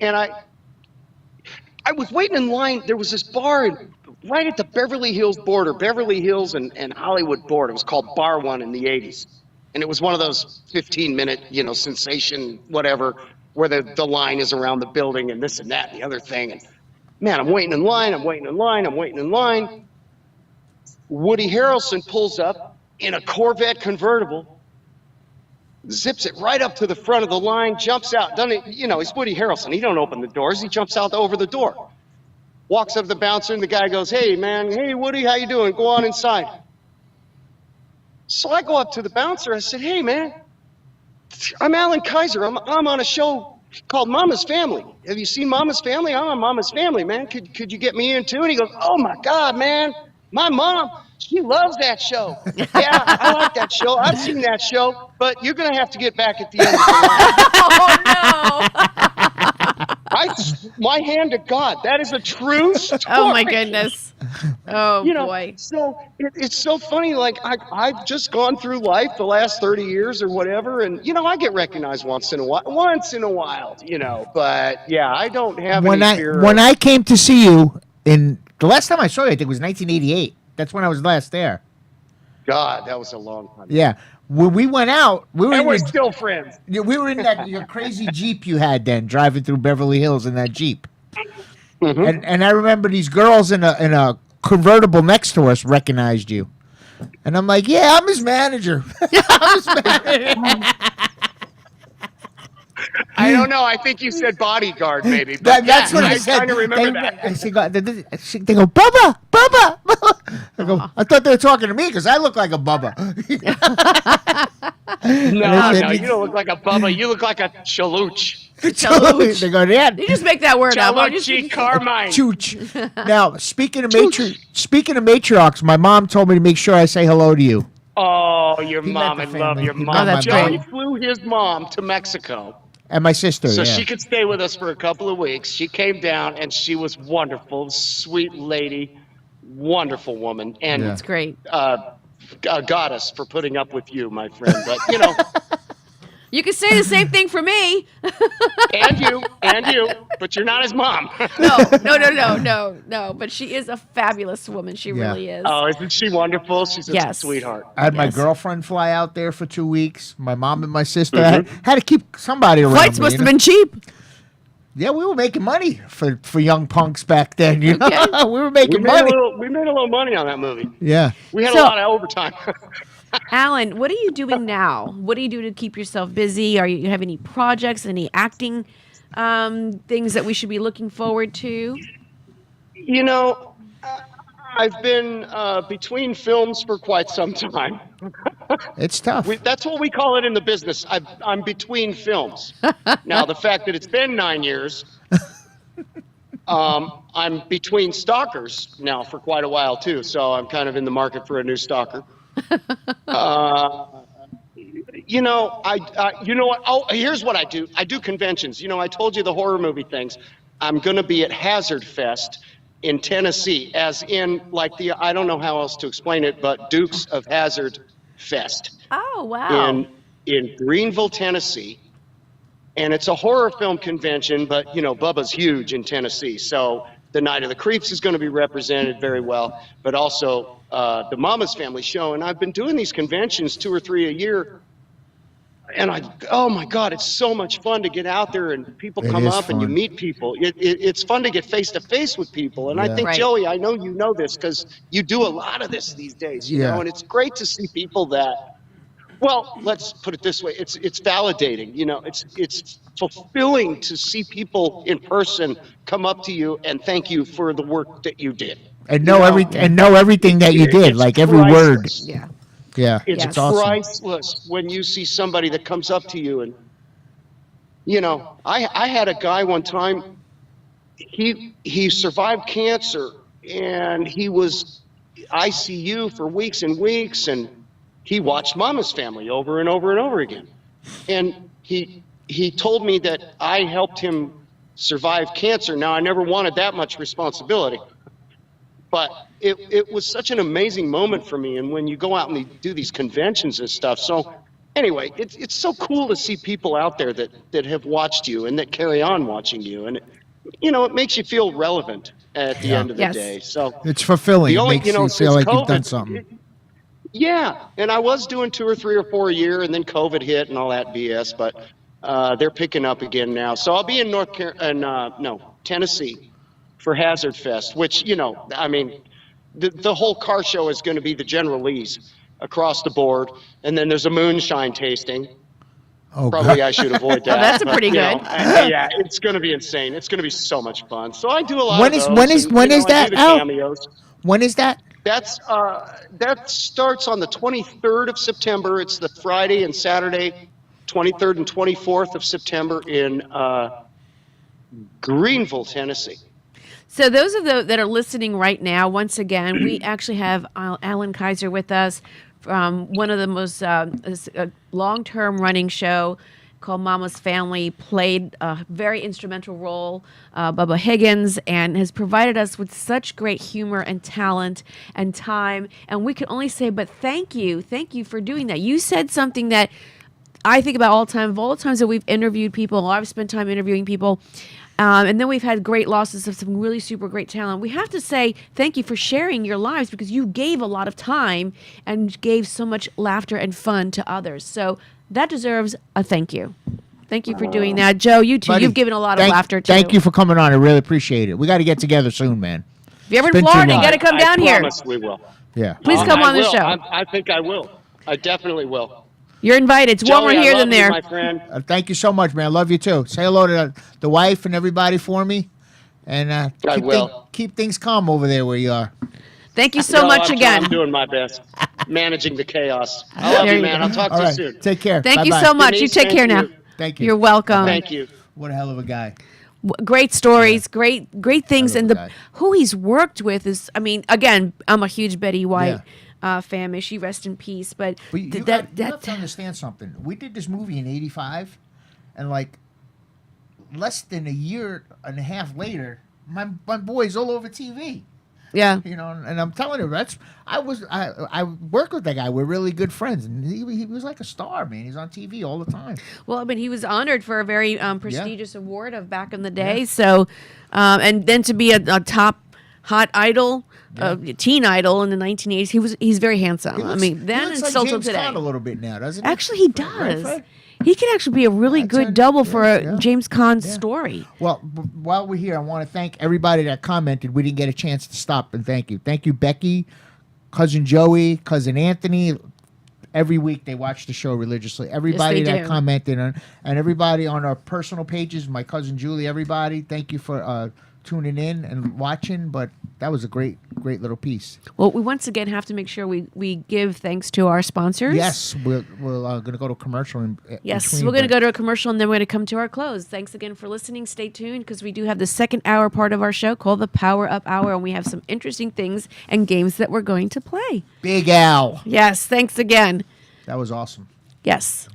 And I was waiting in line. There was this bar right at the Beverly Hills border, Beverly Hills and Hollywood border. It was called Bar One in the 80s. And it was one of those 15-minute, sensation, whatever, where the line is around the building and this and that and the other thing. And man, I'm waiting in line. Woody Harrelson pulls up in a Corvette convertible, zips it right up to the front of the line, jumps out. Doesn't he, he's Woody Harrelson. He don't open the doors. He jumps out over the door. Walks up to the bouncer, and the guy goes, "Hey, man. Hey, Woody, how you doing? Go on inside." So I go up to the bouncer. I said, "Hey, man, I'm Alan Kaiser. I'm on a show called Mama's Family. Have you seen Mama's Family? I'm on Mama's Family, man. Could you get me in too?" And he goes, "Oh, my God, man. My mom, she loves that show. Yeah, I like that show. I've seen that show, but you're going to have to get back at the end of the line." Oh, no. My hand to God, that is a true story. Oh, my goodness. Oh, boy. So it's so funny. Like, I've just gone through life the last 30 years or whatever, and, I get recognized once in a while, But, yeah, I don't have any fear. When I came to see you the last time I saw you, I think it was 1988. That's when I was last there. God, that was a long time. Yeah. When we went out, we're still friends. We were in your crazy Jeep you had then, driving through Beverly Hills in that Jeep. Mm-hmm. And I remember these girls in a convertible next to us recognized you. And I'm like, yeah, I'm his manager. I don't know. I think you said bodyguard, maybe. But that's what I said. I kind of remember that. They go, Bubba. I go, I thought they were talking to me because I look like a Bubba. No, you don't look like a Bubba. You look like a Chaluch. They go, yeah. You just make that word up. Chaluchi Carmine. Chooch. Now, speaking of matriarchs, my mom told me to make sure I say hello to you. Oh, your mom. I love your mom. Oh, that's Joey great. flew his mom to Mexico. And my sister, so she could stay with us for a couple of weeks. She came down, and she was wonderful, sweet lady, wonderful woman. And that's great. Goddess for putting up with you, my friend. But, You can say the same thing for me. and you, but you're not his mom. No. But she is a fabulous woman. She really is. Oh, isn't she wonderful? She's a sweetheart. I had my girlfriend fly out there for 2 weeks. My mom and my sister had to keep somebody around. Flights must have been cheap. Yeah, we were making money for young punks back then. We were making money. We made a little money on that movie. Yeah. We had a lot of overtime. Alan, what are you doing now? What do you do to keep yourself busy? You have any projects, any acting things that we should be looking forward to? I've been between films for quite some time. It's tough. That's what we call it in the business. I'm between films. Now, the fact that it's been 9 years, I'm between stalkers now for quite a while, too. So I'm kind of in the market for a new stalker. You know what? Oh, here's what I do. I do conventions. I told you the horror movie things. I'm going to be at Hazard Fest in Tennessee, as in like I don't know how else to explain it, but Dukes of Hazzard Fest Oh, wow. in Greenville, Tennessee. And it's a horror film convention, but Bubba's huge in Tennessee. So the Night of the Creeps is going to be represented very well, but also the Mama's Family show. And I've been doing these conventions 2 or 3 a year. And oh my God, it's so much fun to get out there and people come up and you meet people. It's fun to get face to face with people. And I think, Joey, I know you know this because you do a lot of this these days, you know, and it's great to see people that, well, let's put it this way. It's validating, it's fulfilling to see people in person come up to you and thank you for the work that you did. And know everything that you did, like every word. Yeah. Yeah, it's awesome. priceless when you see somebody that comes up to you and, I had a guy one time, he survived cancer and he was ICU for weeks and weeks and he watched Mama's Family over and over and over again. And he told me that I helped him survive cancer. Now, I never wanted that much responsibility. But it was such an amazing moment for me. And when you go out and you do these conventions and stuff. So anyway, it's so cool to see people out there that have watched you and that carry on watching you. And, it makes you feel relevant at the end of the day. So it's fulfilling. It makes you feel like you've done something. Yeah. And I was doing 2 or 3 or 4 a year and then COVID hit and all that BS. But they're picking up again now. So I'll be in Tennessee for Hazard Fest, which, the whole car show is going to be the General Lee's across the board. And then there's a moonshine tasting. Oh, Probably God. I should avoid that. That's pretty good. Yeah, it's going to be insane. It's going to be so much fun. So I do a lot of those. When is that out? Cameos. When is that? That starts on the 23rd of September. It's the Friday and Saturday, 23rd and 24th of September in Greenville, Tennessee. So those of those that are listening right now, once again, we actually have Alan Kaiser with us from one of the most long-term running show called Mama's Family, played a very instrumental role, Bubba Higgins, and has provided us with such great humor and talent and time. And we can only say, but thank you for doing that. You said something that I think about all the time, of all the times that we've interviewed people, I've spent time interviewing people, and then we've had great losses of some really super great talent. We have to say thank you for sharing your lives because you gave a lot of time and gave so much laughter and fun to others. So that deserves a thank you. Thank you for doing that. Joe, you too. Buddy, You've given a lot of laughter too. Thank you for coming on. I really appreciate it. We got to get together soon, man. If you're ever in Florida, you got to come down here. I promise we will. Yeah. Please come on the show. I think I will. I definitely will. You're invited. It's warmer here than there. My friend. Thank you so much, man. I love you too. Say hello to the wife and everybody for me. And keep things calm over there where you are. Thank you so much again. I'm doing my best. Managing the chaos. I love you, man. I'll talk to you soon. Take care. Thank you so much. Denise, you take care now. Thank you. You're welcome. Thank you. What a hell of a guy. Great stories, great things, and who he's worked with is. I mean, again, I'm a huge Betty White fan. May she rest in peace. But you have to understand something. We did this movie in '85, and like less than a year and a half later, my boy's all over TV. Yeah, and I'm telling you, I worked with that guy. We're really good friends, and he was like a star, man. He's on TV all the time. Well, I mean, he was honored for a very prestigious award of back in the day. So, and then to be a top hot idol, teen idol in the 1980s, he's very handsome. I mean, then and still till today. Caan a little bit now, doesn't he? Actually, he does. Right, he could actually be a really good double for a James Caan story. Well, while we're here, I want to thank everybody that commented. We didn't get a chance to stop and thank you. Thank you, Becky, Cousin Joey, Cousin Anthony. Every week they watch the show religiously. Everybody that commented and everybody on our personal pages, my cousin Julie, everybody, thank you for tuning in and watching. But that was a great little piece. Well, we once again have to make sure we give thanks to our sponsors. Yes, we're going to go to commercial. Yes, we're going to go to a commercial and then we're going to come to our close. Thanks again for listening. Stay tuned because we do have the second hour part of our show called the Power Up Hour, and we have some interesting things and games that we're going to play. Big Al. Yes, thanks again. That was awesome. Yes.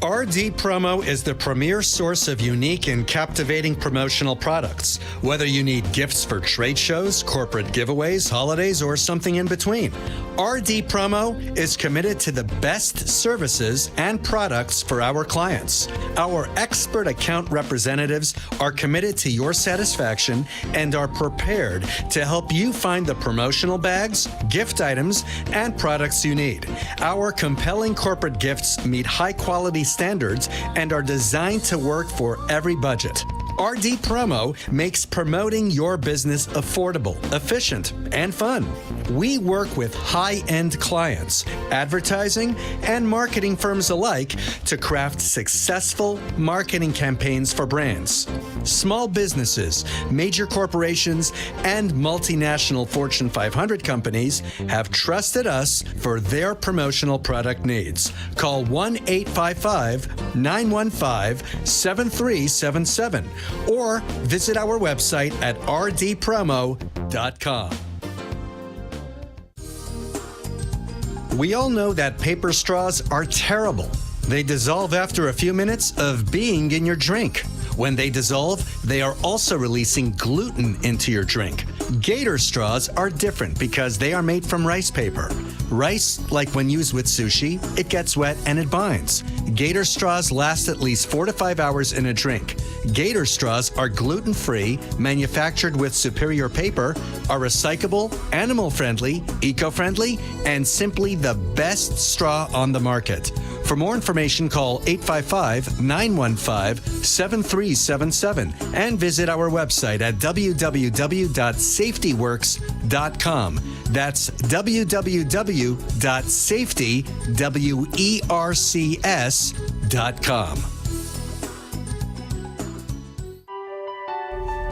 RD Promo is the premier source of unique and captivating promotional products. Whether you need gifts for trade shows, corporate giveaways, holidays, or something in between, RD Promo is committed to the best services and products for our clients. Our expert account representatives are committed to your satisfaction and are prepared to help you find the promotional bags, gift items, and products you need. Our compelling corporate gifts meet high-quality standards and are designed to work for every budget. RD Promo makes promoting your business affordable, efficient, and fun. We work with high-end clients, advertising, and marketing firms alike to craft successful marketing campaigns for brands. Small businesses, major corporations, and multinational Fortune 500 companies have trusted us for their promotional product needs. Call 1-855-915-7377 or visit our website at rdpromo.com. We all know that paper straws are terrible. They dissolve after a few minutes of being in your drink. When they dissolve, they are also releasing gluten into your drink. Gator straws are different because they are made from rice paper. Rice, like when used with sushi, it gets wet and it binds. Gator straws last at least 4 to 5 hours in a drink. Gator straws are gluten-free, manufactured with superior paper, are recyclable, animal-friendly, eco-friendly, and simply the best straw on the market. For more information, call 855-915-7377 and visit our website at www.safetyworks.com. That's www.safetywercs.com.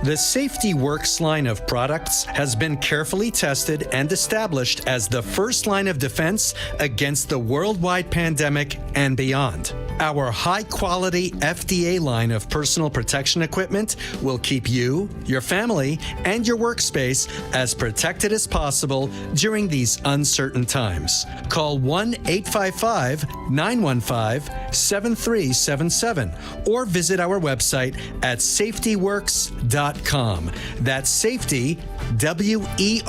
The Safety Works line of products has been carefully tested and established as the first line of defense against the worldwide pandemic and beyond. Our high-quality FDA line of personal protection equipment will keep you, your family, and your workspace as protected as possible during these uncertain times. Call 1-855-915-7377 or visit our website at safetyworks.com. That's safety, WERCS.com.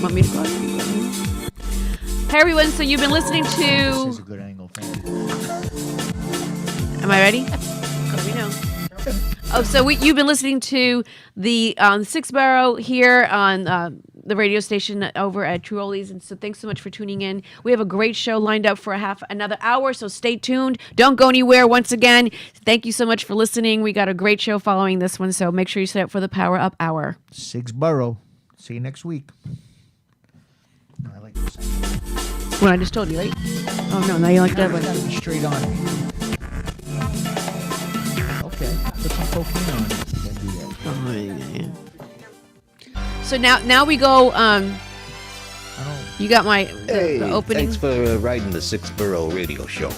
Want me to go? Hey everyone, so you've been listening to... This is a good angle. Am I ready? Let me know. Oh, so you've been listening to the Sixth Borough here on the radio station over at Truoli's, and so thanks so much for tuning in. We have a great show lined up for another hour, so stay tuned. Don't go anywhere. Once again, thank you so much for listening. We got a great show following this one, so make sure you stay up for the Power Up Hour. Sixth Borough. See you next week. No, I like this. What I just told you, right? Oh no, now you like that one. Straight on. Okay, put some cocaine on it. Oh, yeah. So now we go. You got the opening. Thanks for riding the Sixth Borough Radio Show.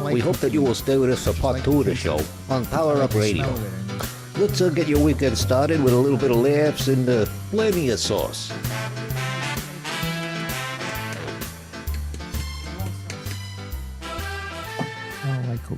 We hope that you will stay with us for part 2 of the show on Power Up Radio. Let's get your weekend started with a little bit of laughs and plenty of sauce.